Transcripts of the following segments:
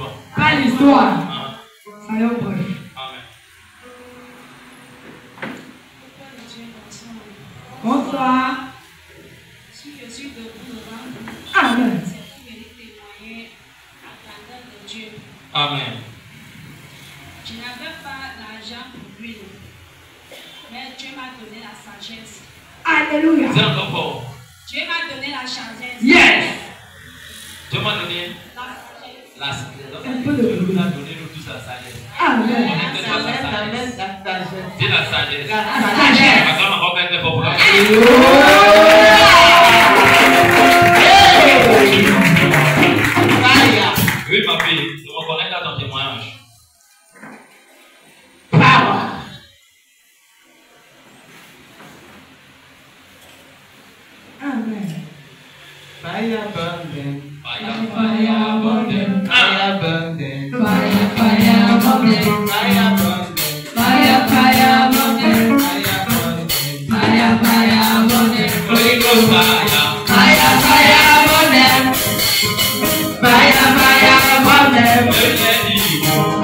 l'histoire. Pas l'histoire. Soyons prêts. Amen. Bonsoir. Si je suis debout devant vous, Amen. c'est pour venir témoigner à la grandeur de Dieu. Amen. Je n'avais pas l'argent pour l'huile, mais Dieu m'a donné la sagesse. Alléluia. C'est encore fort. Dieu m'a donné la sagesse. Yes. Dieu m'a donné La sagesse. Un peu de Dieu nous a donné nous tous la sagesse. Amen. On est tous la sagesse. Dis la sagesse. La sagesse. Attends, on va faire des problèmes. Oui, ma fille, je me connecte à ton témoignage. Power. Amen. Fire burn them. Fire, Fire burn them. Fire burn them. Fire, fire burn them. Fire burn them. Fire, fire burn them. Fire burn them. Fire, fire burn them. Holy Ghost fire. Fire, fire burn them. Fire, fire burn them.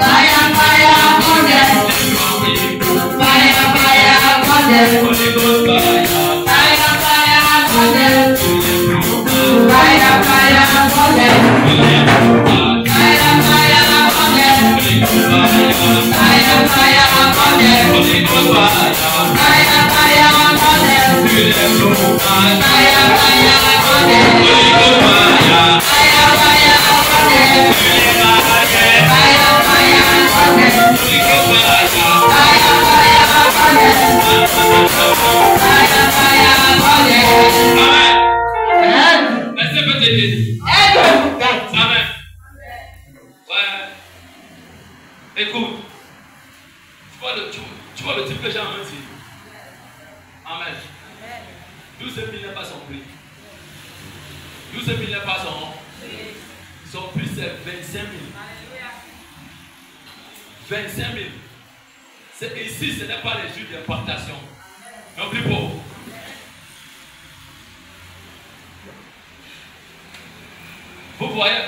Fire, fire burn them. Fire, fire burn them. Holy Ghost fire. Fire, fire burn them. Fire, fire burn them. Fire, fire burn them. Fire, fire burn them. Holy Ghost fire. Fire, fire burn them. Fire, Fire, fire burn them. Holy Ghost fire. Fire, fire burn them. Holy Ghost fire. Fire, fire burn them. Fire, fire burn them. Holy Ghost fire. Fire, fire burn them. Fire, fire burn them. Amen. Est-ce que peut t'aider? Amen. Ouais. Écoute. Tu vois le type que j'ai en main ici. Amen. 12 000 n'est pas son prix. 12 000 n'est pas son prix, c'est 25 000. 25 000. Ici, ce n'est pas les jus d'importation. Non plus pauvre. Vous voyez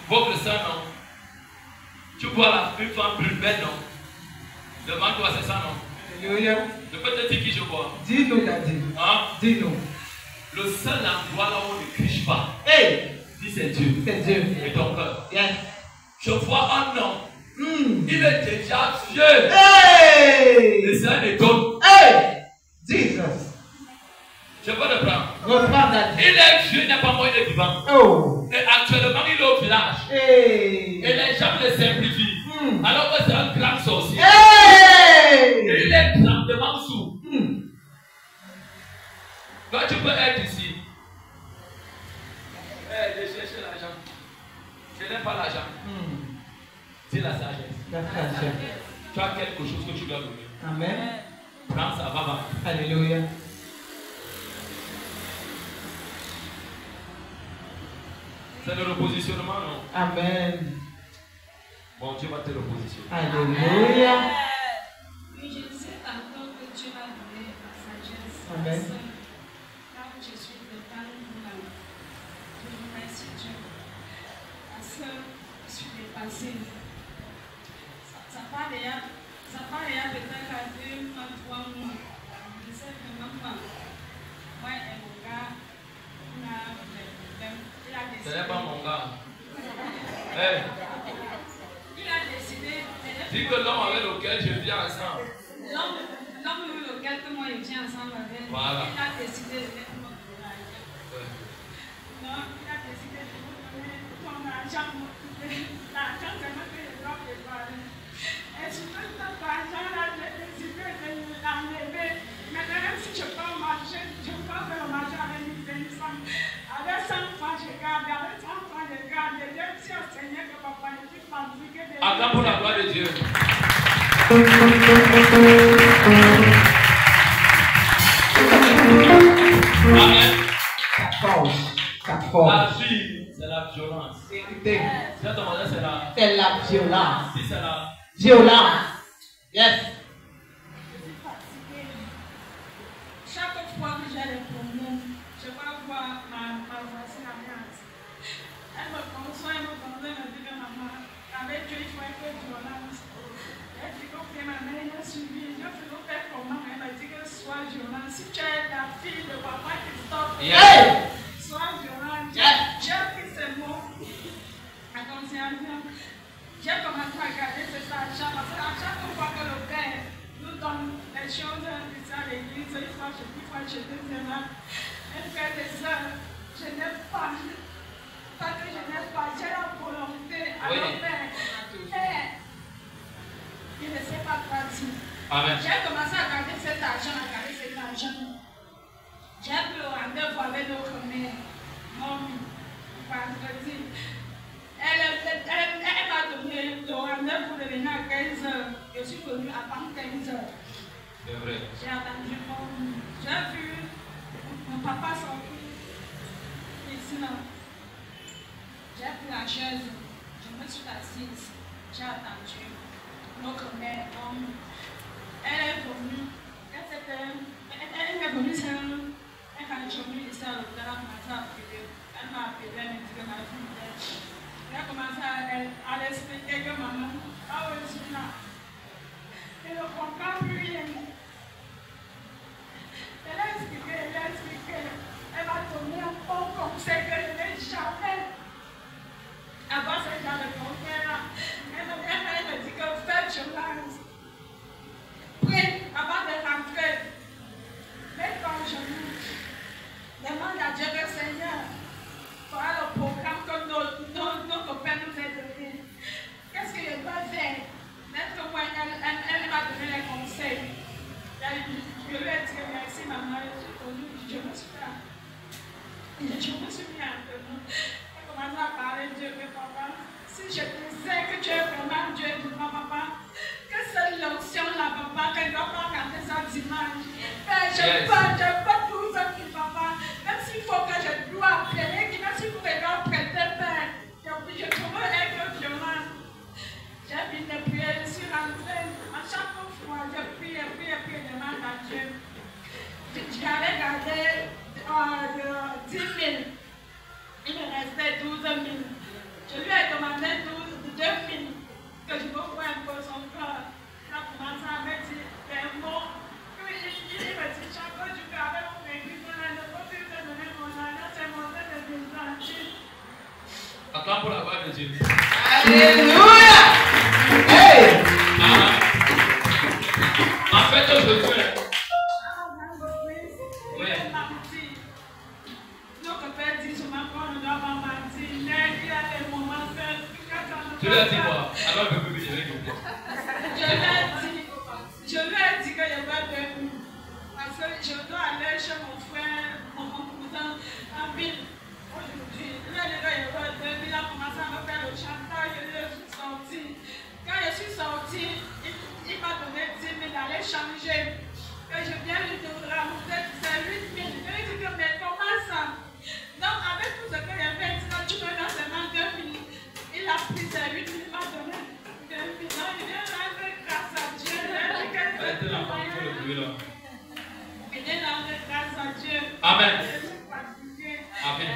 votre sang, non? Tu vois une femme plus belle, non? Devant toi, c'est ça, non? Alléluia. Je peux te dire qui je vois. Dis-nous, Daddy. Hein? Dis-nous. Le seul endroit là où on ne criche pas. Hey! Dis c'est Dieu. C'est Dieu. Et ton cœur. Yes. Je vois un homme. Il est déjà vieux. Hey! Et c'est un école. Hey! Jesus. Je peux le prendre. Reprends, Daddy. Il est vieux, il n'a pas moyen de vivant. Oh! Et actuellement, il est au village. Hey! Et les gens le simplifient. Alors que c'est un grand sorcier. Hey! Et il est grandement sourd. Toi, tu peux être ici. Je cherche l'argent. Je n'aime pas l'argent. C'est la sagesse. La sagesse. Tu as quelque chose que tu dois donner. Amen. Prends ça, va. Alléluia. C'est le repositionnement, non? Amen. Bon, Dieu va te repositionner. Alléluia. Oui, je sais encore que Dieu m'a donné la sagesse. Amen. Là où je suis dedans, je vous remercie Dieu. Parce que je suis dépassée. Ça part déjà peut-être à 2 mois, 3 mois. Je sais que maman, moi et mon gars, on a des problèmes. Il a décidé. Ce n'est pas mon gars. Hey. Il a décidé. Dis que l'homme avec lequel je vis ensemble. L'homme avec lequel moi je viens ensemble avec. Voilà. Il a décidé de mettre mon courage. Non, il a décidé de me donner ton argent. L'argent, c'est moi que je dois préparer. Et sur tout cet argent-là, j'ai décidé de l'enlever. Maintenant, même si je peux marcher, je peux faire le marché avec une femme. Avec 100 francs, je garde. Avec 100 francs, je garde. Et je dis au Seigneur que papa ne puisse pas me dire que de. Attends pour la gloire de Dieu. Amen. La vie, c'est la violence. C'est la violence. Si c'est la Violence. Yes. Chaque fois que j'ai les problèmes, je vais voir ma voisine à elle me conçoit, elle me dit que maman, fois chez deuxième âme. Mes frères et sœurs, je n'ai pas. Parce que je n'ai pas, j'ai la volonté à le faire. Mais je ne sais pas quoi dire. Amen. J'ai commencé à garder cet argent, J'ai pris le rendez-vous avec notre mère, mon vendredi. Elle m'a donné le rendez-vous de venir à 15h. Je suis venue avant 15h. C'est vrai. J'ai attendu j'ai vu mon papa sortir ici là. J'ai pris la chaise, je me suis assise, j'ai attendu. Notre mère, elle est venue, elle est venue, elle quand je suis venue ici à l'hôtel, elle a commencé à appeler. Elle m'a appelé, elle m'a dit que ma fille est. Elle a commencé à l'expliquer que maman, ah oui, je suis là. Elle ne comprend plus rien. Elle a expliqué. Elle m'a donné un bon conseil que je n'ai jamais. Avant ce genre de conseil-là, elle me dit que faites chemin. Prie avant de rentrer. Mets ton genou. Demande à Dieu le Seigneur. Voilà le programme que notre Père nous a donné. Qu'est-ce que je dois faire? D'être moi, elle m'a donné les conseils. Je lui ai dit merci maman, je me suis mis à genoux. Elle a commencé à parler de Dieu, mais papa, si je disais que tu es vraiment Dieu, dis-moi papa, que c'est l'onction là papa, qu'elle ne doit pas regarder ça dimanche. Mais je peux tout ça pour papa, même s'il faut que je dois appeler, même s'il faut que je dois prêter père, je trouve être violent. J'ai mis des prières, je suis rentrée. À chaque fois, je prie, demande à Dieu. J'avais gardé 10 000. Il me restait 12 000. Je lui ai demandé 2 000 que je me vois un peu son cœur. Il a commencé à me dire des mots. Puis il me dit, chaque fois que je vais avec mon église, je ne peux plus te donner mon argent, c'est mon frère de Dieu. Acclame pour la gloire de Dieu. Alléluia. Hey. En fait, aujourd'hui, tu lui as dit quoi? Alors, je lui ai dit que je vais venir. Parce que je dois aller chez mon frère, mon cousin, en ville. Aujourd'hui, il a dit que je vais venir. Il a commencé à me faire le chantage. Je suis sortie. Quand je suis sortie, il m'a donné 10 000 d'aller changer. Et je viens lui rajouter 8 000. Je lui ai dit que mais comment ça? Donc, avec tout ce que j'ai fait, tu me donnes seulement 2 000. Il a pris ses 8 000, il m'a donné 2 000. Donc, il vient rendre grâce à Dieu. Il vient rendre grâce à Dieu. Amen. Je suis fatiguée. Amen.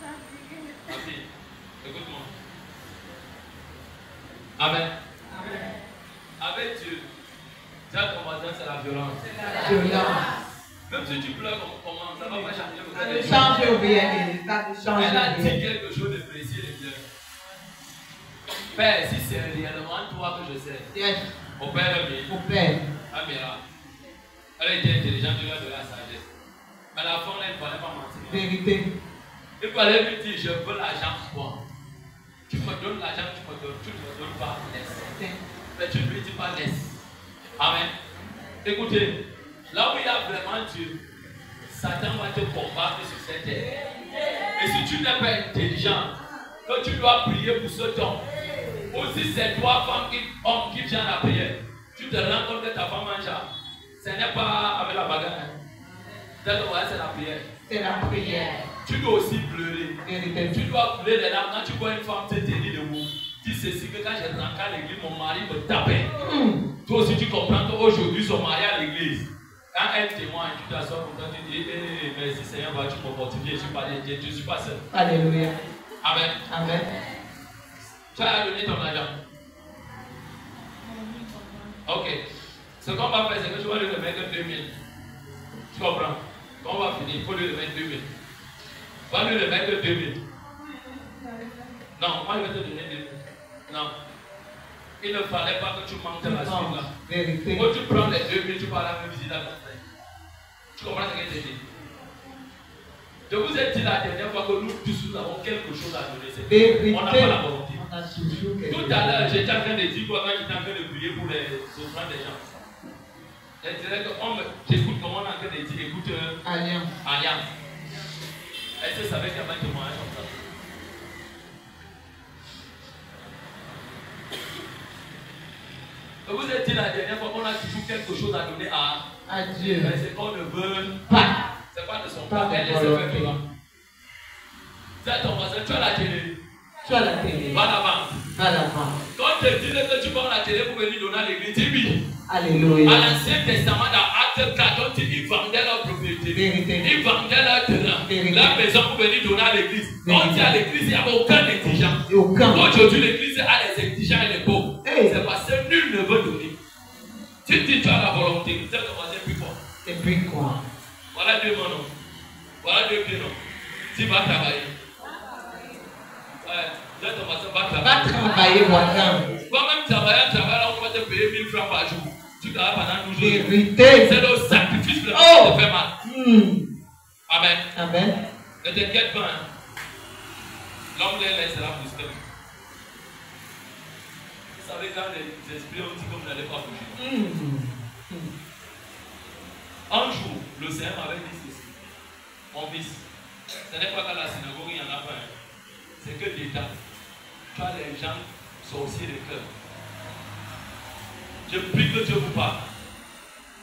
Fatiguée. Merci. Écoute-moi. Amen. Amen. Avec Dieu, tu as commencé, c'est la violence. Violence. Même si tu pleures, comment ça va pas changer Ça ne le change rien. Ça ne change Elle a dit rien. quelque chose de précis et de clair. Père, si c'est réellement toi que je sais, Yes. au Père Ami, Mon Père. Amira, elle était intelligente, tu lui as donné la sagesse. Mais à la fin, elle ne fallait pas mentir. Vérité. Il fallait lui dire, je veux l'argent pour toi. Tu me donnes l'argent, tu ne me donnes pas, laisse. Mais tu ne lui dis pas, laisse. Amen. Écoutez, là où il y a vraiment Dieu, Satan va te combattre sur cette terre. Et si tu n'es pas intelligent, que tu dois prier pour ce temps, aussi c'est toi, femme, homme, qui vient à la prière. Tu te rends compte que ta femme mange. Ce n'est pas avec la bagarre. C'est la prière. C'est la prière. Tu dois aussi pleurer. Vérité. Tu dois pleurer les larmes. Quand tu vois une femme te tenir debout, dis ceci que quand j'ai rentré à l'église, mon mari me tapait. Toi aussi, tu comprends qu'aujourd'hui, son mari à l'église. Quand elle témoigne, tu t'assois comme ça, tu dis, merci Seigneur, vas-tu me fortifier, je ne suis pas seul. Alléluia. Amen. Amen. Tu as donné ton argent. Ok. Ce qu'on va faire, c'est que tu vas lui remettre 2 000. Tu comprends? Quand on va finir, il faut lui remettre 2 000. Va lui remettre 2 000. Non, moi je vais te donner 2 000. Non. Il ne fallait pas que tu manques de la suite là. Vérité. Quand tu prends les 2 000, tu vas à la même visite à ton frère. Tu comprends ce que je dis? Je vous ai dit la dernière fois que nous tous nous avons quelque chose à donner. On n'a pas la volonté. Tout à l'heure, j'étais en train de dire quoi quand j'étais en train de prier pour les offrandes des gens. Je dirais que j'écoute comment on est en train de dire, écoute, Alliance. Est-ce que ça veut dire un témoignage comme ça? Je vous ai dit la dernière fois qu'on a toujours quelque chose à donner à Dieu. Mais c'est qu'on ne veut pas. C'est pas de son part, elle est fait vivant. C'est ton voisin, tu as la télé. Tu as la télé. Va là-bas. Va là-bas. Quand tu dis que tu prends la télé pour venir donner à l'église, dis oui. Alléluia. À l'Ancien Testament, dans Acte 4, ils vendaient leur propriété. Vérité. Ils vendaient leur terrain. Vérité. Leur maison pour venir donner à l'église. Quand tu es à l'église, il n'y avait aucun exigeant. Aucun. Aujourd'hui, l'église a les exigeants et les pauvres. Hey. C'est parce que nul ne veut donner. Tu dis tu as la volonté, c'est commencer plus fort. Et puis quoi? Voilà deux noms. Voilà deux pieds, non. Tu vas travailler. Va travailler. Va travailler, voisin. Toi-même travailler, on va te payer 1000 francs par jour. Tu travailles pendant 12 jours. Vérité. C'est le sacrifice vraiment qui te fait mal. Amen. Amen. Ne t'inquiète pas. Hein. L'homme les laissera brusquer. Vous savez, quand les esprits ont dit que vous n'allez pas bouger. Un jour, le Seigneur m'avait dit ceci. Mon fils, ce n'est pas qu'à la synagogue, il y en a pas. C'est que l'État, tu as les gens sorciers de cœur. Je prie que Dieu vous parle.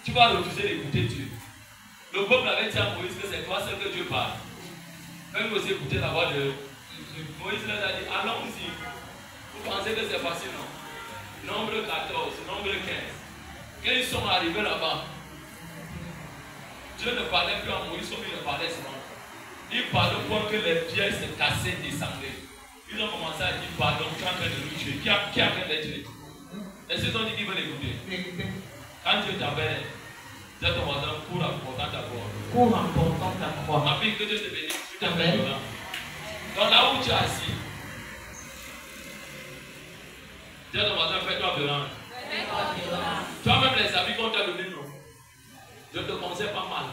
Tu vas refuser d'écouter Dieu. Le peuple avait dit à Moïse que c'est toi seul que Dieu parle. Même aussi écouter la voix de Moïse leur a dit, allons-y. Vous pensez que c'est facile, non? Nombre 14, nombre 15. Quand ils sont arrivés là-bas, Dieu ne parlait plus à Moïse comme il le parlait souvent. Il parlait au point que les pierres se cassaient, descendaient. Ils ont commencé à dire pardon, tu es en train de nous tuer. Qui est en train de tuer? Est-ce qu'ils ont dit qu'ils veulent écouter? Quand Dieu t'appelle, dis à ton voisin, cours en portant ta croix. Cours en portant ta croix. Ma fille, que Dieu te bénisse. Tu t'es fait violent. Donc là où tu es assis, dis à ton voisin, fais-toi violent. Toi-même les habits qu'on t'a donné, non. Je te conseille pas mal.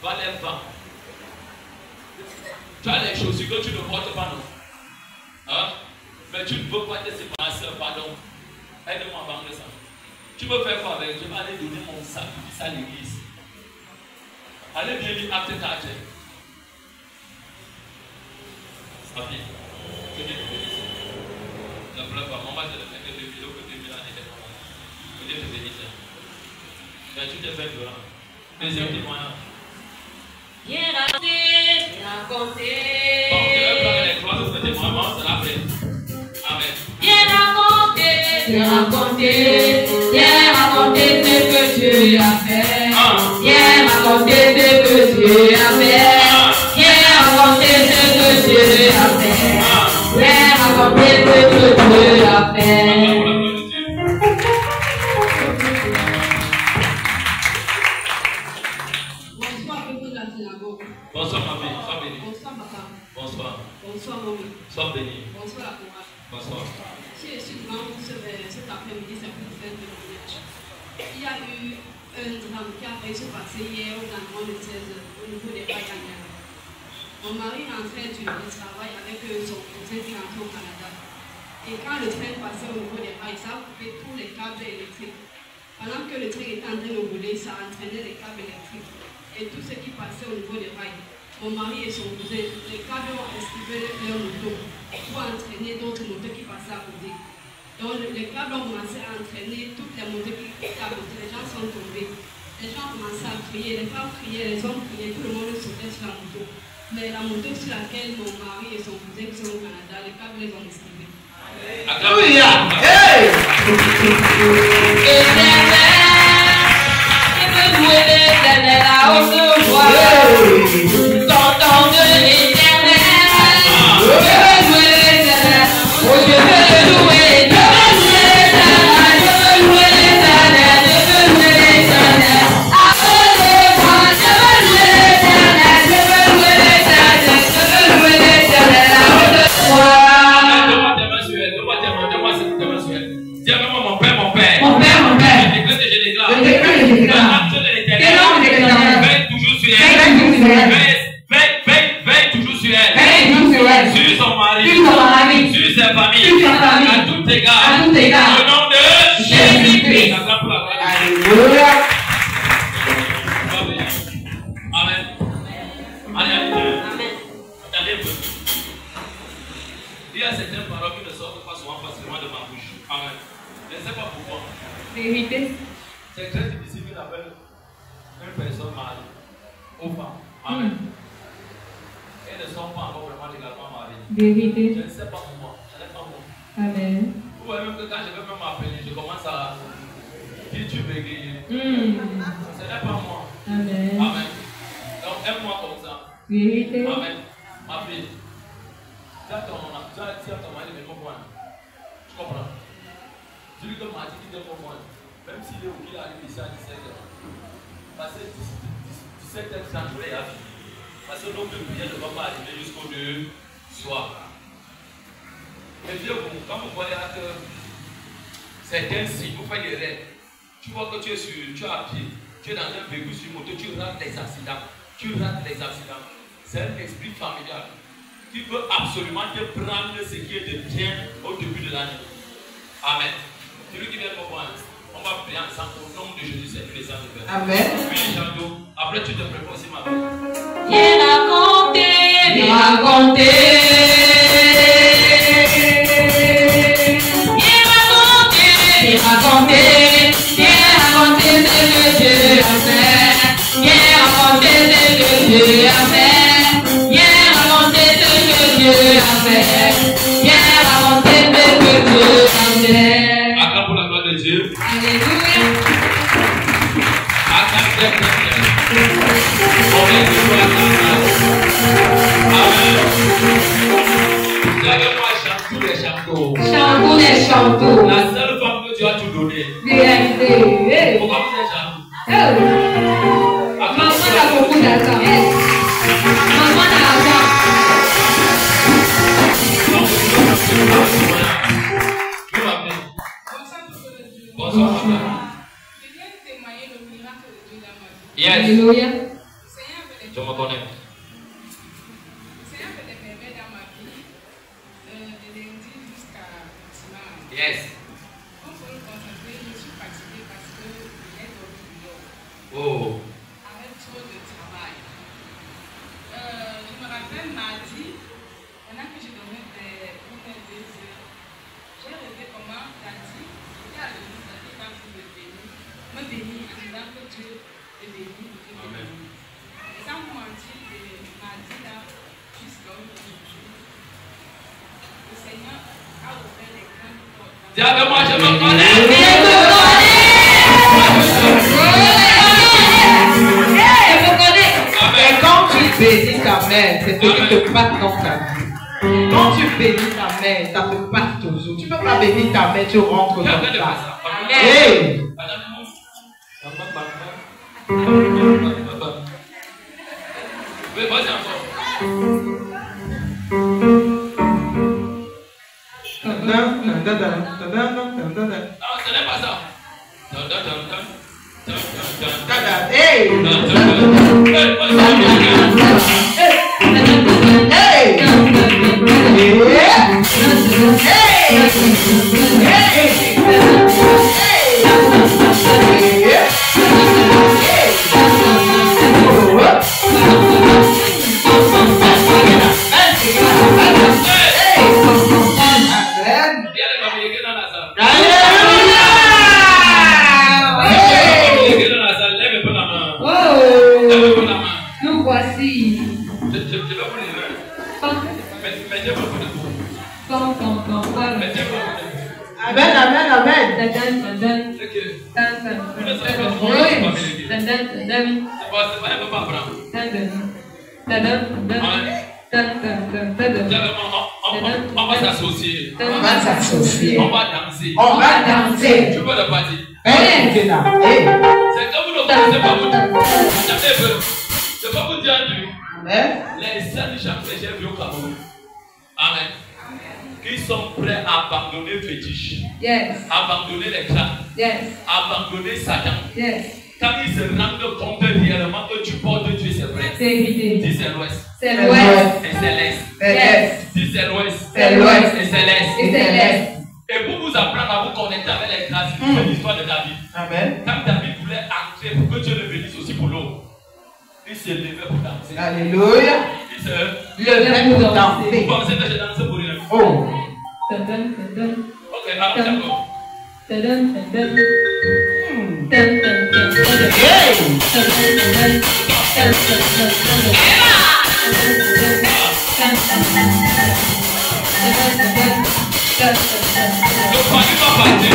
Va les vendre. Tu as les chaussures que tu ne portes pas, non? Hein? Mais tu ne peux pas te séparer, pardon. Aide-moi à vendre ça. Tu veux faire quoi avec? Je vais aller donner mon sacrifice à l'église. Allez bien lire Acte 4. Ça vient. Que Dieu te bénisse. Ne pleure pas. Maman, je ne fais que 2 kilos, que 2000 années de maman. Que Dieu te bénisse. Mais tu t'es fait violent. Deuxième témoignage. Bien raconté. Bon, je vais prendre les 3 autres témoignages, c'est la paix. Amen. Bien raconté ce que tu as fait. Bien raconté ce que tu as fait. Bien raconté ce que tu as fait. Bien raconté ce que tu as fait. Bonsoir ma fille, sois bénie. Bonsoir papa. Bonsoir. Bonsoir maman. Sois bénie. Bonsoir la courage. Bonsoir. Si je suis devant vous cet après-midi, c'est pour faire de témoignage. Il y a eu un drame qui a failli se passer hier au Gagnon de 16h au niveau des Payaniens. Mon mari rentrait du travail avec son cousin qui rentrait au Canada. Et quand le train passait au niveau des rails, ça a coupé tous les câbles électriques. Pendant que le train était en train de rouler, ça entraînait les câbles électriques. Et tout ce qui passait au niveau des rails, mon mari et son cousin, les câbles ont esquivé leur moto pour entraîner d'autres motos qui passaient à côté. Donc les câbles ont commencé à entraîner toutes les motos qui étaient à côté. Les gens sont tombés. Les gens ont commencé à crier, les femmes criaient, les hommes criaient, tout le monde sautait sur la moto. Mais la moto sur laquelle mon mari et son cousin qui sont au Canada, les câbles les ont esquivés. Alléluia! Hey! La haute voix, t'entends de l'éternel. Je veux louer l'éternel. Oh, je veux louer l'éternel. Je veux louer l'éternel. Je veux louer l'éternel. Appelez-moi, je veux louer l'éternel. Je veux louer l'éternel. Je veux louer l'éternel. La haute voix. Donne-moi tes mains. Dis à maman, mon père. Mon père. Je déclare. Je déclare. Quel homme de l'éternel. sur elle. Veille toujours sur elle. Veille toujours sur elle. Sur son mari. Sur son mari. Sur sa famille. Sur sa famille. À tout égard. À tout égard. Au nom de Jésus-Christ. Alléluia. Amen. Allez. Attendez un peu. Il y a certaines paroles qui ne sortent pas souvent facilement de ma bouche. Amen. Je ne sais pas pourquoi. Vérité. C'est très difficile d'appelle une personne mariée aux femmes. Amen. Elles ne sont pas encore vraiment légalement mariées. Vérité. Je ne sais pas pourquoi. Ce n'est pas moi. Amen. Vous voyez même que quand je vais même m'appeler, je commence à dire tu bégayer. Ce n'est pas moi. Amen. Amen. Donc aime-moi comme ça. Vérité. Amen. Ma fille. Tu as ton mari de mon point. Tu comprends? Celui que m'a dit qu'il est mon point. Même s'il est au qu'il arrive ici à 17h. Parce que 17h30, je vais y aller. Parce que l'homme de prière ne va pas arriver jusqu'au 2 soir. Et puis, quand vous voyez que certains signes, vous faites des rêves, tu vois que tu es à pied, tu es dans un véhicule sur moto, tu rates les accidents. C'est un esprit familial qui peut absolument te prendre ce qui est de bien au début de l'année. Amen. Celui qui vient me voir, on va prier ensemble au nom de Jésus, c'est tous les ans de Père. Amen. Puis les chantons. Après, tu te prépares aussi, ma vie. Viens raconter, viens raconter. Viens raconter, viens raconter. Viens raconter ce que Dieu a fait. Viens raconter ce que Dieu a fait. Viens raconter ce que Dieu a fait. Viens raconter ce que Dieu a fait. Acclame pour la gloire de Dieu. Alléluia. Acclame très très bien. On vient de voir Amen. Regardez-moi, chante tous les chanteurs. Chantons les chantons. La seule femme que tu as tout donné. Vérité. Pourquoi vous êtes chanteurs? Maman a beaucoup d'argent. Maman a l'argent. Bonsoir, papa. Je viens témoigner le miracle de Dieu dans ma vie. Yes. Alléluia. Le Seigneur veut Je me connais. le Seigneur veut des merveilles dans ma vie. De lundi jusqu'à dimanche. Yes. On peut me concentrer, je suis fatiguée parce que j'ai dormi dehors. Oh. Avec trop de travail. Je me rappelle mardi, pendant que je dormais vers 1 h 2 heures, j'ai rêvé comment Dadi, qui a le ministre Dadi, quand vous me bénit en disant que Dieu est béni. Amen. Et sans vous mentir, mardi là, jusqu'à aujourd'hui, le Seigneur a ouvert les grandes portes. Dis avec moi, je me connais. Et quand tu bénis ta mère, c'est ce qui te passe dans ta vie. Quand tu bénis ta mère, ça te passe toujours. Tu ne peux pas bénir ta mère, tu rentres dans ça. Hey! Oui, vas-y encore. Non, ce n'est pas ça. Hey! Nous voici. Je vais vous les Amen, amen, amen. On va s'associer. On va s'associer. On va danser. On va danser. Tu peux le partir. Hey, là. Hey. C'est que vous ne connaissez pas vous. Je peux vous dire lui. Amen. Les seuls gens que j'ai vus au Cameroun. Amen. Qui sont prêts à abandonner le fétiche. Yes. Abandonner les crânes. Yes. Abandonner Satan. Yes. Quand ils se rendent compte réellement que tu portes Dieu, c'est vrai. Vérité. Dis c'est l'ouest. C'est l'ouest. Et c'est l'est. C'est l'est. Dis c'est l'ouest. C'est l'ouest. Et c'est l'est. Et c'est l'est. Et pour vous apprendre à vous connecter avec les grâces, c'est l'histoire de David. Amen. Quand David voulait entrer pour que Dieu le bénisse aussi pour l'eau, il s'est levé pour danser. Alléluia. Il s'est Levé pour danser. Vous pensez que j'ai dansé pour rien? Oh. Ok, alors d'accord. Le paradis va partir.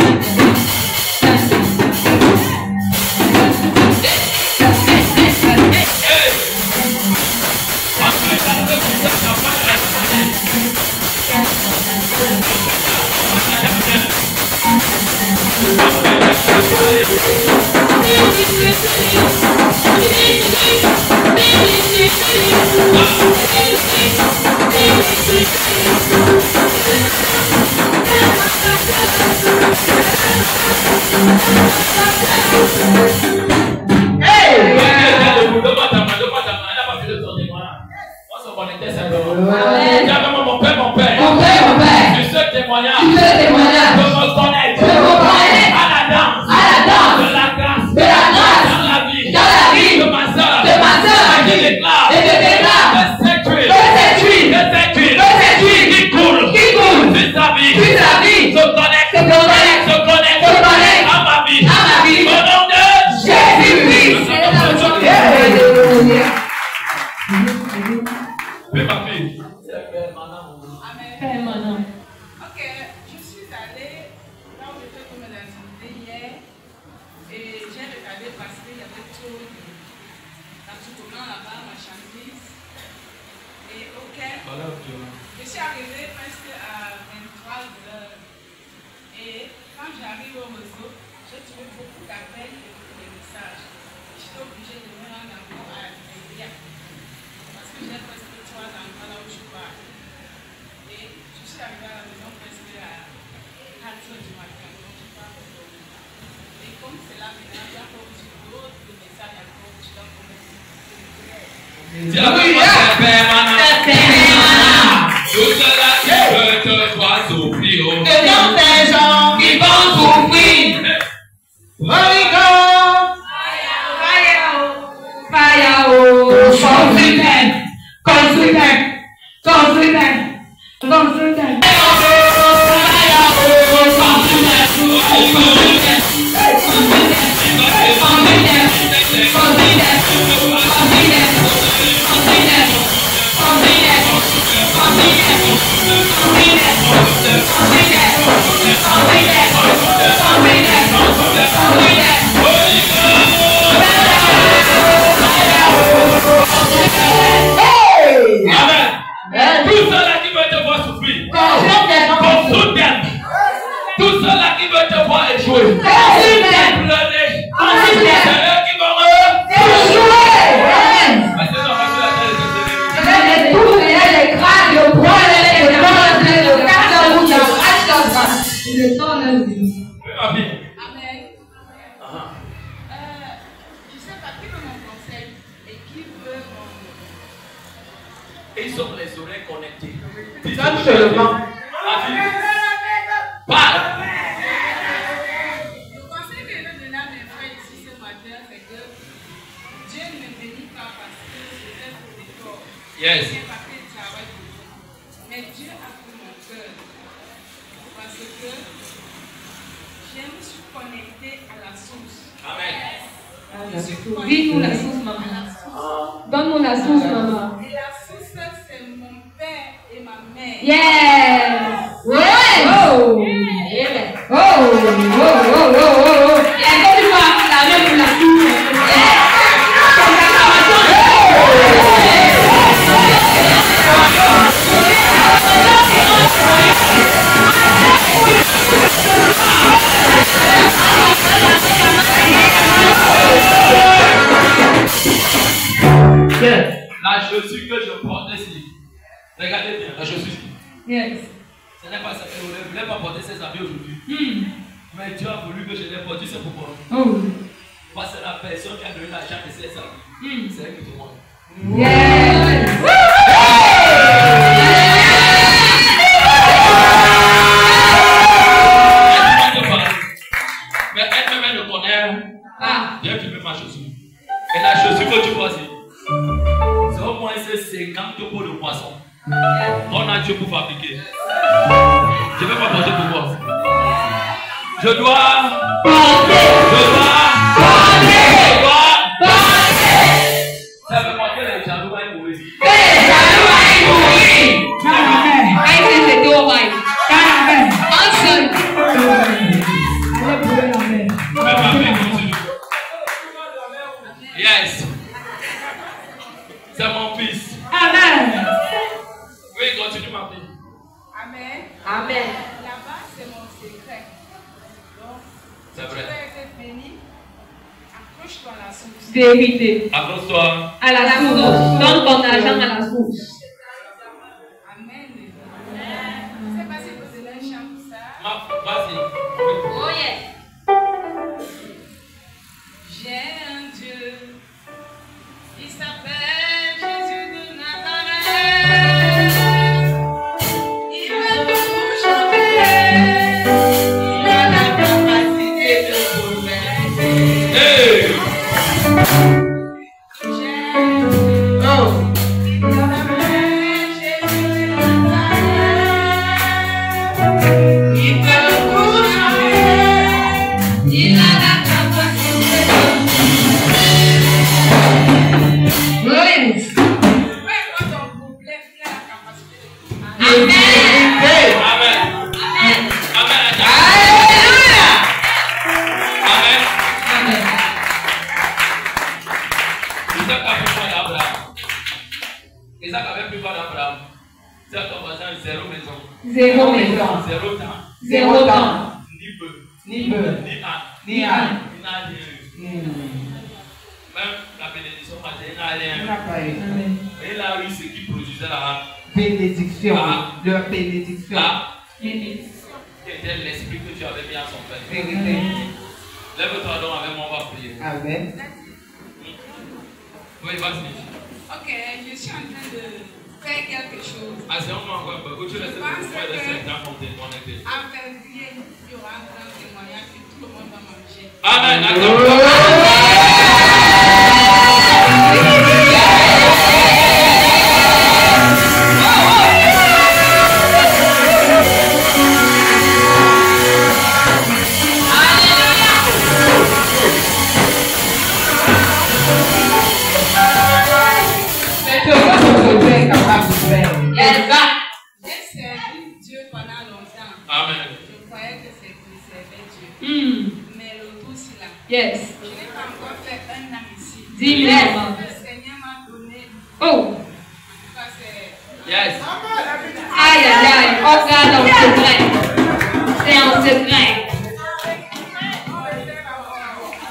Dis-nous la source, maman. Donne-nous la source, maman. Et la source, c'est mon père et ma mère. Yes! Yes! Oh! Oh! Oh! Et quand tu vas la main pour la source. La chaussure que je porte ici, regardez bien, la chaussure. Yes. Ce n'est pas ça, je ne voulais pas porter ces habits aujourd'hui. Mais Dieu a voulu que je les porte, c'est pourquoi. Oh. Parce que la personne qui a donné l'argent de ces habits, c'est elle qui te montre. Yes. Mais elle-même le connaît. Viens filmer ma chaussure. Et la chaussure que tu vois, c'est au moins 50 pots de poisson. On a Dieu pour fabriquer. Je ne vais pas porter pour moi. Je dois. Ça veut pas que les jaloux aillent mourir. Yes. C'est mon fils. Amen. Oui, continue ma fille. Amen. Amen. Là-bas, c'est mon secret. Donc, C'est tu vrai. veux être béni, accroche-toi à la source. Vérité. Accroche-toi. À la source. Donne ton argent à la source. Amen. Je ne sais pas si vous avez un chant pour ça. Vas-y. Oh yes. J'ai un Dieu, il s'appelle Jésus de Nazareth. Il veut tout changer, il a la capacité de bouleverser. Hey! J'ai un Dieu, il s'appelle Jésus de Nazareth. Il veut tout changer, il a la capacité de Yes. Amen. Amen. Amen. Amen. Isaac avait plus peur d'Abraham. Isaac avait plus peur d'Abraham. C'est ton voisin, 0 maison. 0 maison. 0 temps. 0 temps. Ni peu. Ni peu. Ni âne. Ni âne. Il n'a rien eu. Même la bénédiction matin, il n'a rien eu. Amen. Mais il a eu ce qui produisait la Bénédiction. Ah. Leur bénédiction. qui était l'esprit que tu avais mis à son père. Vérité. Lève-toi donc avec moi, on va prier. Amen. Oui, vas-y. Ok, je suis en train de faire quelque chose. Ah, c'est un moment encore un peu. Tu restes de 5 ans pour te connecter. À février, il y aura un grand témoignage que tout le monde va manger. Amen. J'ai servi Dieu pendant longtemps. Amen. Je croyais que c'était servir Dieu. Mais le tout, c'est là. Yes. Je n'ai pas encore fait un an ici. 10 000. Le Seigneur m'a donné. Oh. Ça, c'est. Yes. Aïe, aïe, aïe. On regarde en secret. C'est en secret.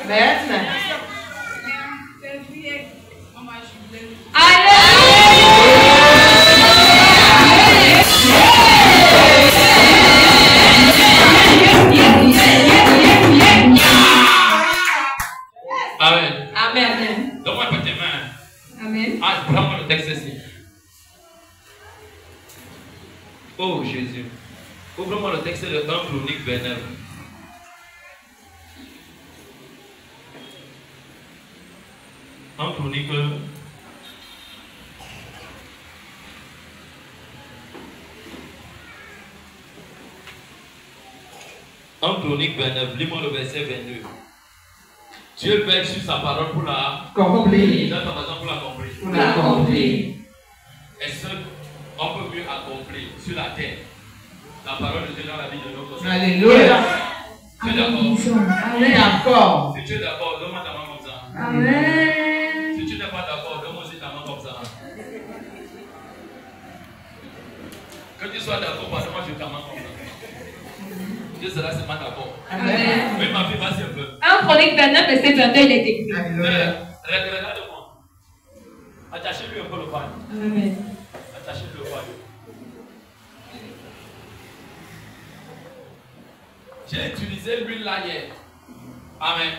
Amen. Février, on m'a jubilé. Amen. Amen. Donne-moi un peu tes mains. Amen. Ah, prends-moi le texte ici. Oh Jésus. Ouvre-moi le texte de 1 Chronique 29. En Chronique. En Chronique 29, lis-moi le verset 22. Dieu veille sur sa parole pour la Accompli. Dans ta façon pour l'accomplir. Pour l'accomplir. Est-ce qu'on peut mieux accomplir sur la terre la parole de Dieu dans la vie de notre Seigneur? Alléluia. Tu es d'accord? D'accord. Si tu es d'accord, donne-moi ta main comme ça. Amen. Si tu n'es pas d'accord, donne-moi aussi ta main comme ça. Que tu sois d'accord, moi je ta main comme ça. Dieu sera seulement d'accord. Amen. Oui, ma fille, vas-y un peu. 1 Chronique 29, verset 22, il est écrit. Alléluia. Regarde-moi. Attachez-lui un peu le pain. Amen. Attachez-lui le pain. J'ai utilisé l'huile là hier. Amen.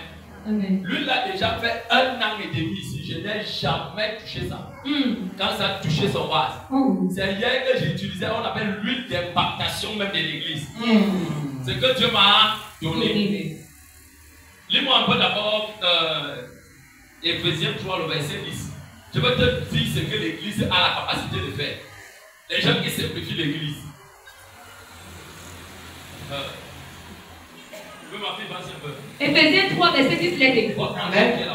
Amen. Lui, il a déjà fait 1 an et demi ici. Je n'ai jamais touché ça. Quand ça a touché son vase. C'est hier que j'ai utilisé, on appelle l'huile d'impactation même de l'église. C'est que Dieu m'a donné. Lis-moi un peu d'abord Éphésiens 3, le verset 10. Je veux te dire ce que l'église a la capacité de faire. Les gens qui simplifient l'église. Éphésiens 3, verset 10, il est écrit. Amen.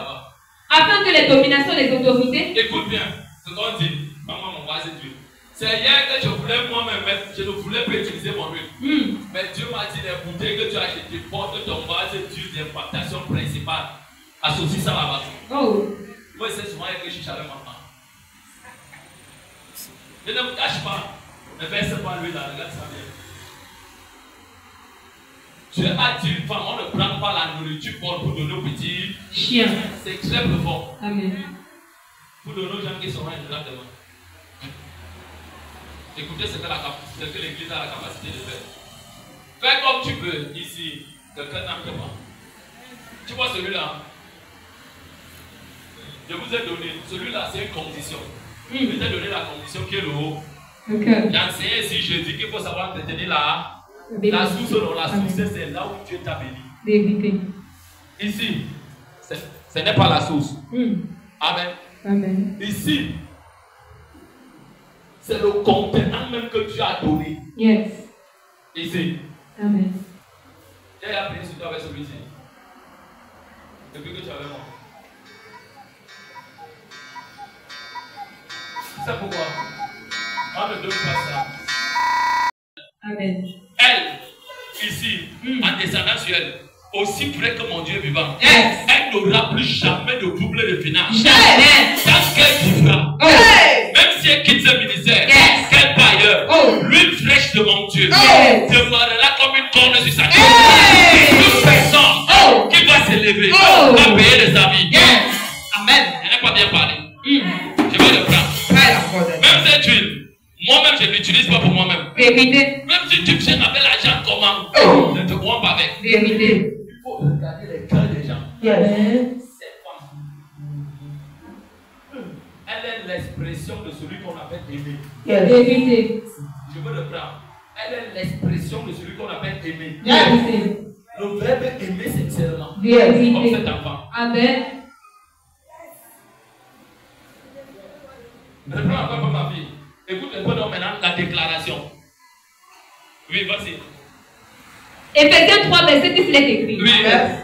Afin que les dominations des autorités. Écoute bien ce qu'on dit. Maman, mon voisin Dieu. C'est hier que je voulais moi-même mettre, je ne voulais pas utiliser mon huile. Mais Dieu m'a dit les bouteilles que tu as achetées, porte ton vase d'huile d'impactation principale. Associe ça là-bas. Moi, c'est souvent que je suis avec maman. Je ne me cache pas. Ne verse pas l'huile là, regarde ça bien. Dieu a dit une femme, on ne prend pas la nourriture pour donner aux petits chiens. C'est très profond. Amen. Pour donner aux gens qui sont là devant. Écoutez ce que l'église a la capacité de faire. Fais comme tu veux ici. Quelqu'un n'entend pas. Tu vois celui-là? Je vous ai donné. Celui-là, c'est une condition. Je vous ai donné la condition qui est le haut. J'ai enseigné ici, je dis qu'il faut savoir entretenir la source. Non, la source, c'est là où Dieu t'a béni. Ici, ce n'est pas la source. Amen. Amen. Ici, c'est le contenant même que Dieu a donné. Yes. Ici. Amen. J'ai appris sur toi avec celui-ci. Depuis que tu avais moi. C'est pourquoi on ne donne pas ça. Amen. Elle, ici, en descendant sur elle, aussi près que mon Dieu est vivant, Yes. elle n'aura plus jamais de double de finance. Jamais. Tant qu'elle vivra, même si elle quitte ce ministère, Yes. qu'elle va ailleurs, l'huile fraîche de mon Dieu demeurera comme une corne sur sa tête. Toute personne qui va s'élever va payer les amis. Amen. Elle n'est pas bien parlé. Je vais le prendre. Même cette huile, moi-même je ne l'utilise pas pour moi-même. Vérité. Même si tu viens avec l'argent, comment? Ne te crois pas avec. Vérité. Il faut regarder les cœurs des gens. Cette femme, elle est l'expression de celui qu'on appelle aimer. Vérité. Je veux le prendre. Elle est l'expression de celui qu'on appelle aimer. Vérité. Le verbe aimer sincèrement. Vérité. Comme cet enfant. Amen. Reprends encore ma fille. Écoute un peu donc maintenant la déclaration. Oui, vas-y. Éphésiens 3, verset 10, il est écrit. Oui.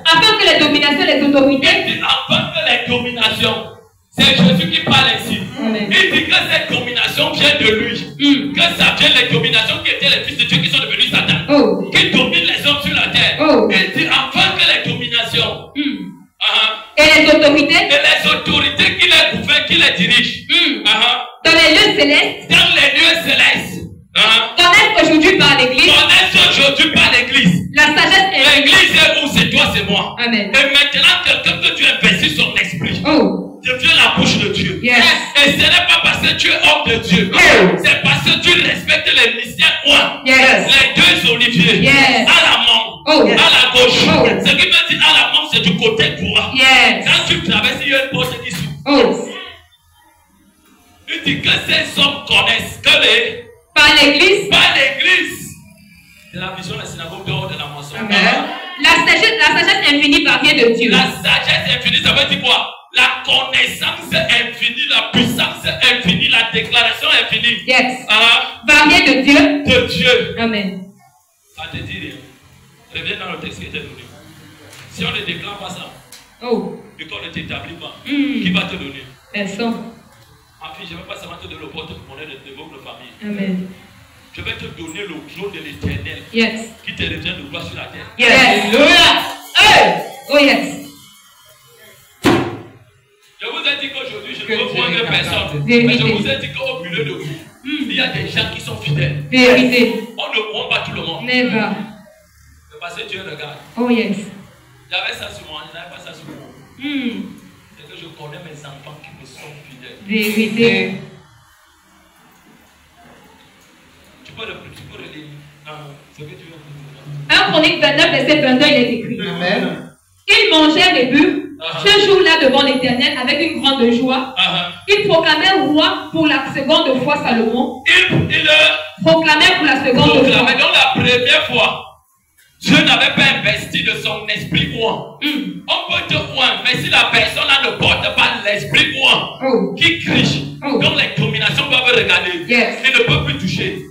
Afin que les dominations des autorités. Il dit afin que les dominations. C'est Jésus qui parle ici. Amen. Il dit que cette domination vient de lui. Que ça vient les dominations qui étaient les fils de Dieu qui sont devenus Satan. Qui dominent les hommes sur la terre. Il dit afin que les dominations. Et les autorités qui les gouvernent, qui les dirigent. Dans les lieux célestes. Dans les lieux célestes. Connaissent aujourd'hui par l'église. Connaissent aujourd'hui par l'église. La sagesse est. L'église est où? C'est toi, c'est moi. Amen. Et maintenant, quelqu'un que tu investis son esprit. Devient la bouche de Dieu. Yes. Et ce n'est pas parce que tu es homme de Dieu. C'est parce que tu respectes les ministères. Yes. Les deux oliviers. Yes. À la main. À la gauche. Ce qui veut dire à la main, c'est du côté droit. Yes. Quand tu traverses, il y a une porte qui s'ouvre. Il dit que ces hommes connaissent que les. Par l'église. Par l'église. De la vision de la synagogue dehors de la mention. Amen. La sagesse infinie par rien de Dieu. La sagesse infinie, ça veut dire quoi? La connaissance infinie, la puissance infinie, la déclaration infinie. Yes. Variée de Dieu. De Dieu. Amen. Ça te dit rien. Reviens dans le texte qui était donné. Si on ne déclare pas ça, et qu'on ne t'établit pas, qui va te donner? Personne. Ma fille, je ne vais pas seulement te donner le porte-monnaie de votre famille. Amen. Je vais te donner le trône de l'éternel. Yes. Qui te revient de gloire sur la terre. Yes. Alléluia. Hey. Oh yes. Je vous ai dit qu'aujourd'hui, je ne veux prendre personne. Vérité. Mais je vous ai dit qu'au milieu de vous, il y a des gens qui sont fidèles. Vérité. On ne prend pas tout le monde. Never. Mais parce que Dieu regarde. Oh yes. J'avais ça sur moi, je n'avais pas ça sur moi. C'est que je connais mes enfants qui me sont fidèles. Vérité. Tu peux le lire. Ce que tu veux. 1 Chronique 29, verset 22, il est écrit. Amen. Ils mangèrent et burent ce jour-là devant l'Éternel avec une grande joie. Ils proclamèrent roi pour la seconde fois Salomon. Ils proclamèrent pour la seconde fois. Donc la première fois, Dieu n'avait pas investi de son esprit ouan. On peut te ouan, mais si la personne ne porte pas l'esprit ouan, qui crie, donc les dominations peuvent regarder. Ils ne peuvent plus toucher.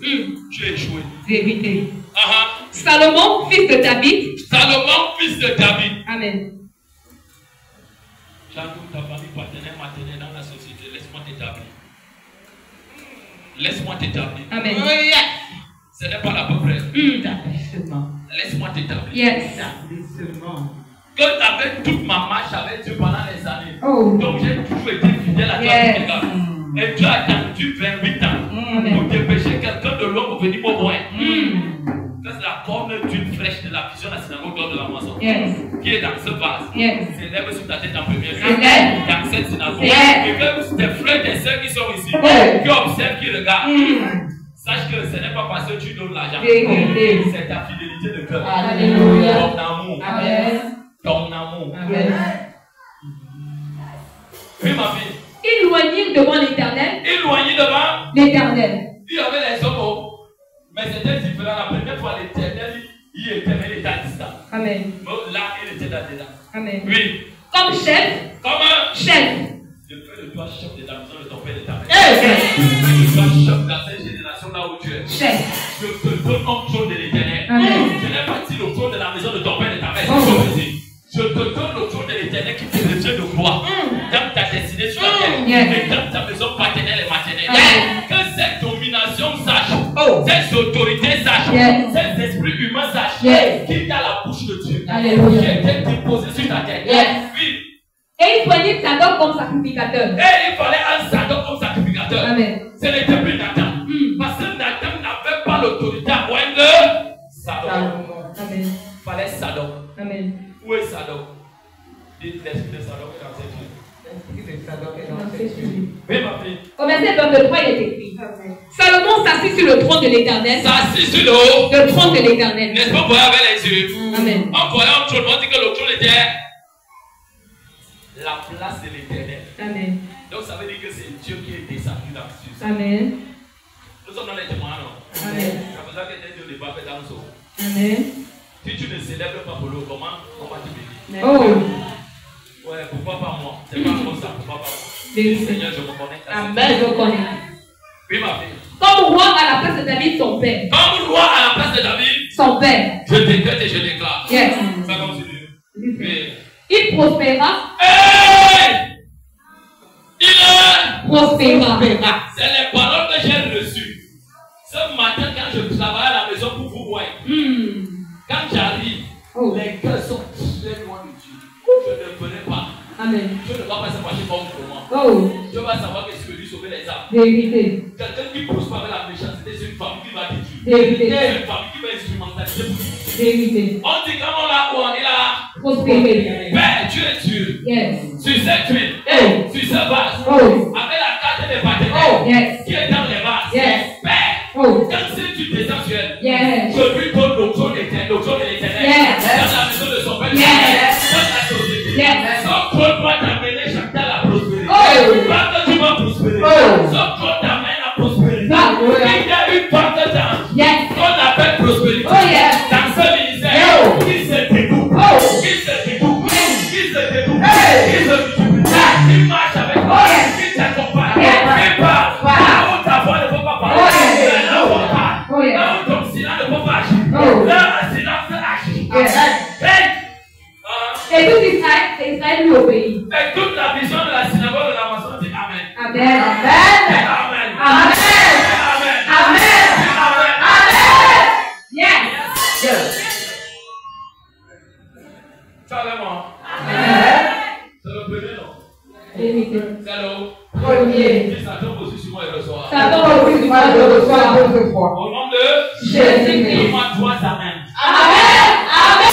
Tu es échoué. Vérité. Salomon, fils de David. Salomon, fils de David. Amen. J'entoure ta famille partenaire, maternelle dans la société. Laisse-moi t'établir. Laisse-moi t'établir. Amen. Ce n'est pas à peu près. Laisse-moi t'établir. Yes. Que j'avais toute ma marche avec Dieu pendant les années. Donc j'ai toujours été fidèle à toi. Et tu as attendu 28 ans pour dépêcher quelqu'un de loin pour venir au loin. C'est la corne d'une flèche de la vision de la synagogue de la moisson qui est dans ce vase. S'élève sur ta tête en première lieu dans cette synagogue. Et même tes frères et sœurs qui sont ici, qui observent, qui regardent, sache que ce n'est pas parce que tu donnes l'argent, c'est ta fidélité de cœur. Ton amour. Ton amour. Oui, ma fille. Ils loignirent devant l'Éternel. Ils loignirent devant l'Éternel. Il y avait les hommes, mais c'était différent. La première fois, l'Éternel, il était, mais il était à distance. Amen. Là, il était là dedans. Amen. Oui. Comme chef. Comme un chef. Je fais de toi chef de la maison de ton père et de ta mère. Je fais de toi chef dans cette génération là où tu es. Chef. Je te donne un trône de l'Éternel. Je n'ai pas dit le trône de la maison de ton père et de ta mère. Je te donne le trône de l'Éternel qui te revient de gloire. Dans ta destinée sur la terre. Et dans ta maison paternelle et maternelle. Que cette domination sache. Cette autorité sache. Cet esprit humain sache. Qu'il y a la bouche de Dieu. Qui a été déposée sur ta tête. Oui. Et il soignait Zadok comme sacrificateur. Et il fallait un Zadok comme sacrificateur. Amen. Ce n'était plus Nathan. Parce que Nathan n'avait pas l'autorité à moins de Zadok. Amen. Il fallait Zadok. Amen. Où est Zadok? Dites l'esprit de Zadok est dans cette vie. L'esprit de Zadok est dans cette vie. Oui, ma fille. Au verset 23, il est écrit. Salomon s'assit sur le trône de l'Éternel. S'assit sur le trône de l'Éternel. N'est-ce pas, voyez avec les yeux? Amen. En voyant un trône, on dit que le trône était la place de l'Éternel. Amen. Donc ça veut dire que c'est Dieu qui est descendu dans ce sujet. Amen. Nous sommes dans les témoins, non? Amen. C'est pour ça que Dieu ne va pas dans le saut. Amen. Si tu ne célèbres pas pour l'eau, comment on va te bénir? Ouais, pourquoi pas moi? C'est pas comme ça, pourquoi pas moi? Seigneur, je me connais. Amen, je connais. Oui, ma fille. Comme roi à la place de David, son père. Comme roi à la place de David, son père. Je décrète et je déclare. Yes. Ça continue. Oui. Il prospéra. Hey! Il prospéra. C'est les paroles que j'ai reçues. Ce matin, quand je travaille à la maison pour vous voir, quand j'arrive, les cœurs sont très loin de Dieu. Je ne connais pas. Amen. Je ne vais pas se fâcher comme moi. Je vais savoir que je peux lui sauver les âmes. Vérité. Quelqu'un qui prospère avec la méchanceté, c'est une famille qui va détruire. Vérité. C'est une famille qui va instrumentaliser pour lui. Vérité. On dit quand on l'a où on est là. Prospéré. Père, tu es Dieu. Yes. Sur cette huile. Sur ce vase. Avec la carte des partenaires. Yes. Qui est dans les vases. Yes. Père. Quand c'est du descends sur elle. Yes. Je lui donne le trône éternel. Le trône de l'éternel. Yes. Dans la maison de son père. Yes. Dans la société. Yes. Son trône doit t'amener chacun à la prospérité. Quand tu vas prospérer. Son trône t'amène à prospérer. Il y a une part de temps. Yes. On appelle prospérité. Yes. Dans ce ministère. Qui se découpe. Qui se découpe. Qui se découpe. Qui se multiplie. Qui marche avec toi. Qui t'accompagne. Qui parle. Là où ta voix ne peut pas parler. Là où on parle. Là où ton silence ne peut pas agir. Là, un silence peut agir. Et tout Israël lui obéit. Et toute la vision de la synagogue de la maçon dit Amen. Amen. Amen. Amen. Amen. Amen. Amen. Amen. Yes. Ça va moi. C'est le premier nom. Vérité. C'est le premier. Qui s'attend aussi sur moi et reçoit. S'attend aussi sur moi et reçoit. Au nom de Jésus-Christ. Donne-moi 3 Amen. Amen. Amen.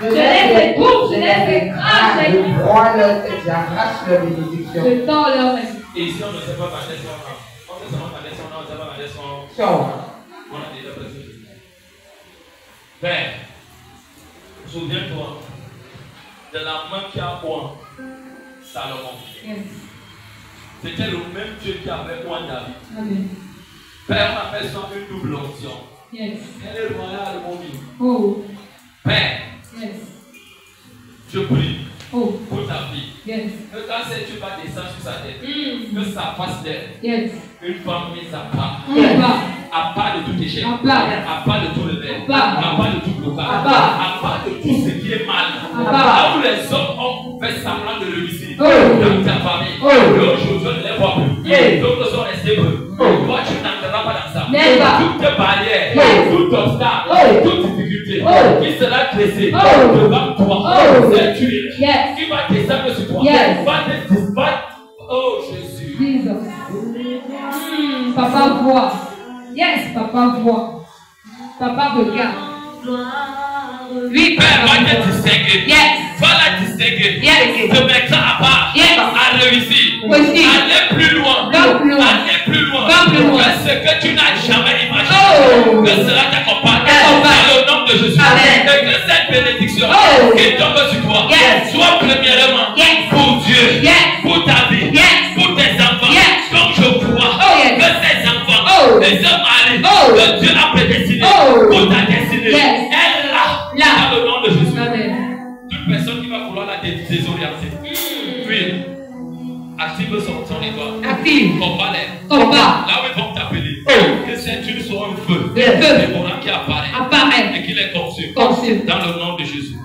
Je les écoute, je les écrase. Je tends leur main. Et ici, on ne sait pas par quel son on. On sait seulement par quel son on commencer par la leçon. So, On a déjà présenté. Père, souviens-toi de la main qui a oint Salomon. Yes. C'était le même Dieu qui avait oint David. Amen. Père, on appelle ça une double onction. Yes. Elle est royale, mon vie. Oh. Père, Yes. je prie Oh. pour ta fille. Yes. Que quand cette tu vas descendre sur sa tête, Mm. que ça fasse d'elle Yes. une femme mise à part. Abba. À part de tout échec, À part. à part de tout revers, À part. à part de tout blocage, À part. à part de tout ce qui est mal. À part. Là où les hommes ont fait semblant de le réussir Oh. dans ta famille, Oh. et aujourd'hui on ne les voit plus. Yeah. D'autres sont restés peu. Toi tu n'entreras pas dans ça. Never. Toutes tes barrières, Yeah. tout obstacle, Oh. toute difficulté Oh. qui sera dressée Oh. devant toi, Oh. cette huile Yes. qui va descendre sur toi, Yes. va te disparaître. Oh Jésus. Jesus. Papa voit. Yes, papa voit. Papa regarde. Oui, Père, papa va te voit. distinguer. Yes. Va la distinguer. Yes. Te mettre à part. Yes. À réussir. Aussi. Aller plus loin. Va plus loin. Aller plus loin. Va plus loin. Que ce que tu n'as jamais imaginé. Oh. Que cela t'accompagne. T'accompagne. Dans le nom de Jésus. Amen. Et que cette bénédiction Oh. qui tombe sur toi Yes. soit premièrement Yes. pour Dieu. Yes. Pour ta vie. Yes. Pour tes enfants. Yes. Donc je crois Oh, yes. que tes enfants, Oh. tes maris, Oh. que Dieu a prédestiné Oh. pour ta destinée. Yes. Elle là. Là. Dans le nom de Jésus. Amen. Toute personne qui va vouloir la désorienter, puis active son étoile. Active. Combat-les. Combat. Là où ils vont t'appeler, Oh. que cette une soit un feu. Le feu. Le courant qui apparaît Apparaît. et qui les consume. Consume. Dans le nom de Jésus.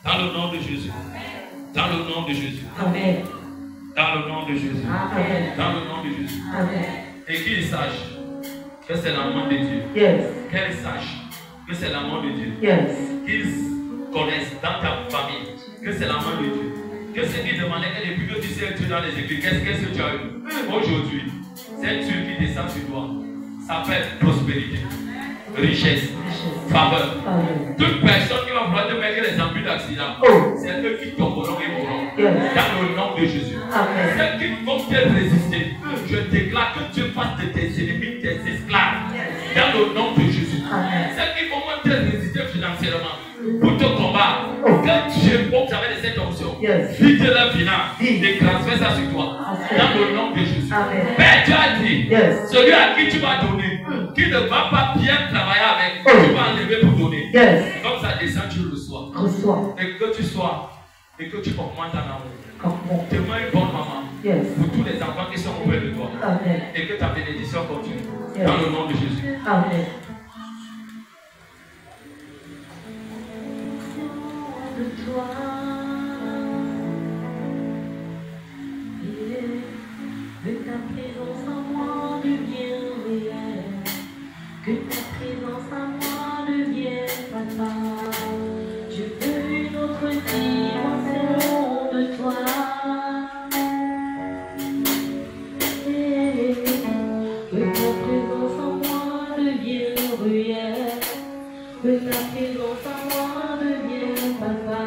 Dans le nom de Jésus. Dans le nom de Jésus. Amen. Dans le nom de Jésus. Amen. Dans le nom de Jésus. Amen. Et qu'ils sachent que c'est la main de Dieu. Yes. Qu'elles sachent que c'est la main de Dieu. Yes. Qu'ils connaissent dans ta famille que c'est la main de Dieu. Que ce qui demandait que depuis que tu sais Dieu dans les églises, qu'est-ce que tu as eu? Aujourd'hui, cette Dieu qui descend sur toi s'appelle prospérité, richesse, faveur. Toute personne qui va vouloir te mettre les embûches d'accident, c'est eux qui tomberont et mourront. Dans le nom de Jésus. Ceux qui vont te résister, je déclare que Dieu fasse de tes ennemis tes esclaves. Dans le nom de Jésus. Ceux qui vont te résister financièrement pour te combattre, que Dieu monte avec cette option, vide leur finance et transfère ça sur toi. Dans le nom de Jésus. Père, tu as dit, celui à qui tu vas donner, qui ne va pas bien travailler avec, tu vas enlever pour donner. Comme ça descend, tu le reçois. Et que tu sois, et que tu augmentes en amour. Demain une bonne maman pour tous les enfants qui sont auprès de toi. Et que ta bénédiction continue. Dans le nom de Jésus. Amen. De toi, que ta présence en moi devienne réelle, que ta présence en moi devienne papa. Je veux une autre dimension de toi. Que ta présence en moi devienne réelle, que ta présence en moi devienne papa.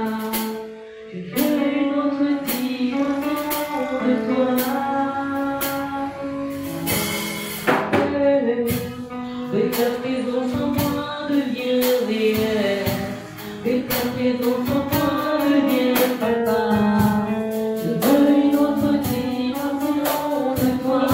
Je veux une autre dimension de toi. Que ta présence en moi devienne réelle, que ta présence en moi devienne papa. Je veux une autre dimension de toi.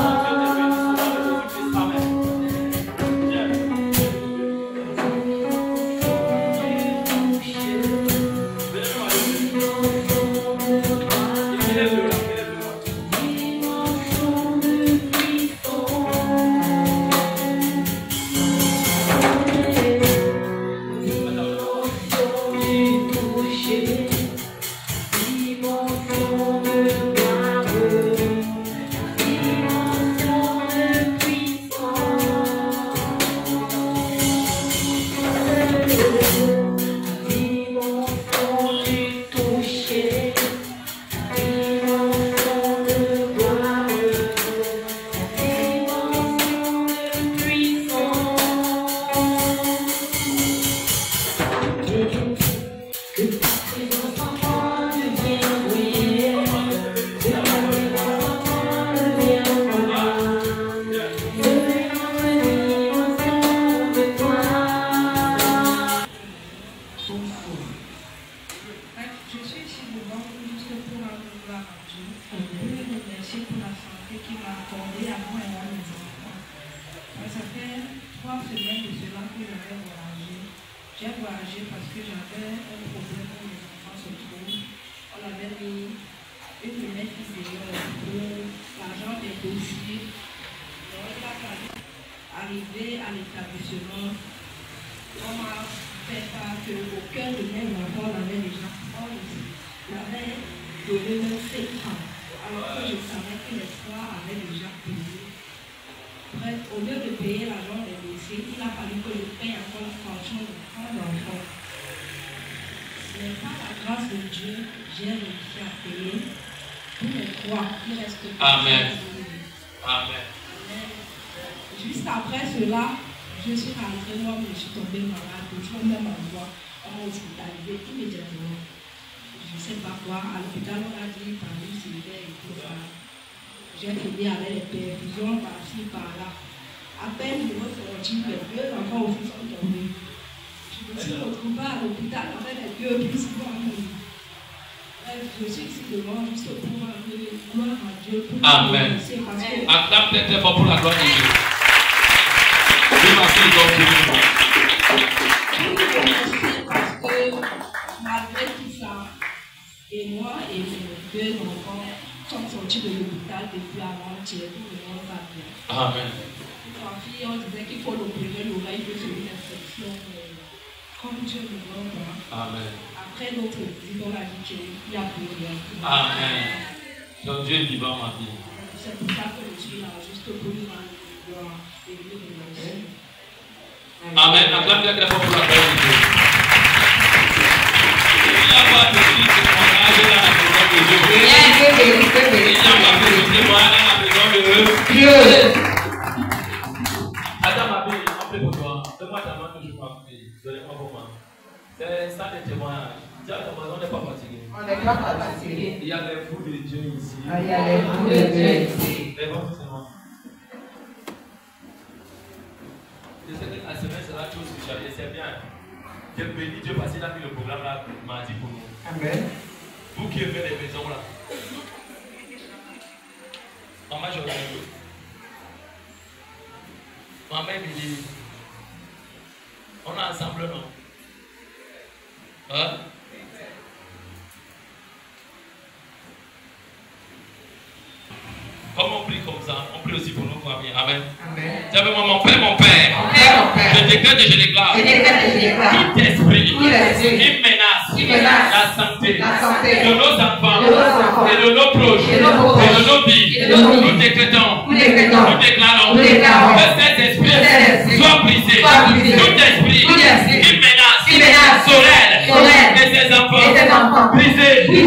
semaines de cela que j'avais voyagé. J'ai voyagé parce que j'avais un problème où les enfants se trouvent. On avait mis une de mes filles pour l'argent des dossiers. Donc, il a fallu arriver à l'établissement. On m'a fait part qu'aucun de mes enfants n'avait déjà l'avait donné même 7 ans. Alors que je savais que les trois avaient déjà payé. Bref, au lieu de payer l'argent des dossiers, il a fallu que je paye encore la pension de 3 enfants. Mais par la grâce de Dieu, j'ai réussi à payer tous les 3 qui restent. Amen. Amen. Juste après cela, je suis rentrée, moi, je suis tombée malade, je suis même en voie, on m'a hospitalisé immédiatement. Je ne sais pas quoi, à l'hôpital, on a dit, par une cellulaire et tout ça. J'ai fini avec les perfusions par-ci, par-là. À peine je me suis les 2 enfants aussi sont tombés. Je me suis retrouvée à l'hôpital avec les 2 plus grands. Bref, je suis ici devant juste pour rendre gloire à Dieu. Amen. Acclame très fort pour la gloire de Dieu. Merci parce que malgré tout ça, et moi et mes 2 enfants sommes sortis de l'hôpital depuis avant-hier, tout le monde va bien. Amen. Ma fille, on disait qu'il faut l'opérer l'oreille de une infection, comme Dieu nous donne. Amen. Après notre visite, on a dit qu'il n'y a plus rien. Amen. Donc Dieu est vivant, ma vie. C'est pour ça que je suis là, juste pour lui rendre gloire et lui remercier. Amen. Acclame très fort pour la gloire de Dieu. Il n'y a pas de témoignage dans la maison de Dieu. Il n'y a pas de témoignage dans la maison de Dieu. Attends, ma fille, on prie pour toi. Donne-moi ta main que je m'appelle. Donnez-moi vos mains. C'est ça le témoignage. Tiens, on n'est pas fatigué. On n'est pas fatigué. Il y a les fous de Dieu ici. Il y a les fous de Dieu ici. Les bons témoins. Je sais que la semaine sera chose et c'est bien. Dieu bénit Dieu parce qu'il a mis le programme là mardi pour nous. Amen. Vous qui avez les maisons là. Maman, je regarde. Maman me dit, on est ensemble, non? Hein? Comme on prie comme ça, on prie aussi pour nous, famille. Amen. Amen. Dis-moi, mon Père, mon Père. Je décrète et je déclare. Tout esprit qui menace la santé de nos enfants et de nos proches et de nos vies. Nous décrétons, nous déclarons que cet esprit soit brisé. Tout esprit qui menace Sorel et ses enfants. Brisé. Nous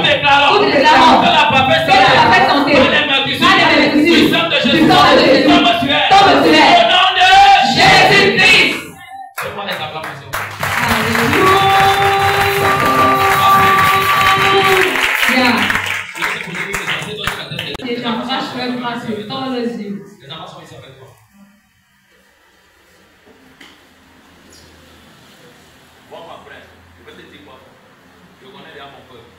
déclarons que la parfaite santé puissante de Jésus tombe sur elle. Au nom de Jésus-Christ. C'est moi les acclamations. Les enfants sont ici avec toi. Bon, ma frère, je vais te dire quoi. Je connais déjà mon peuple.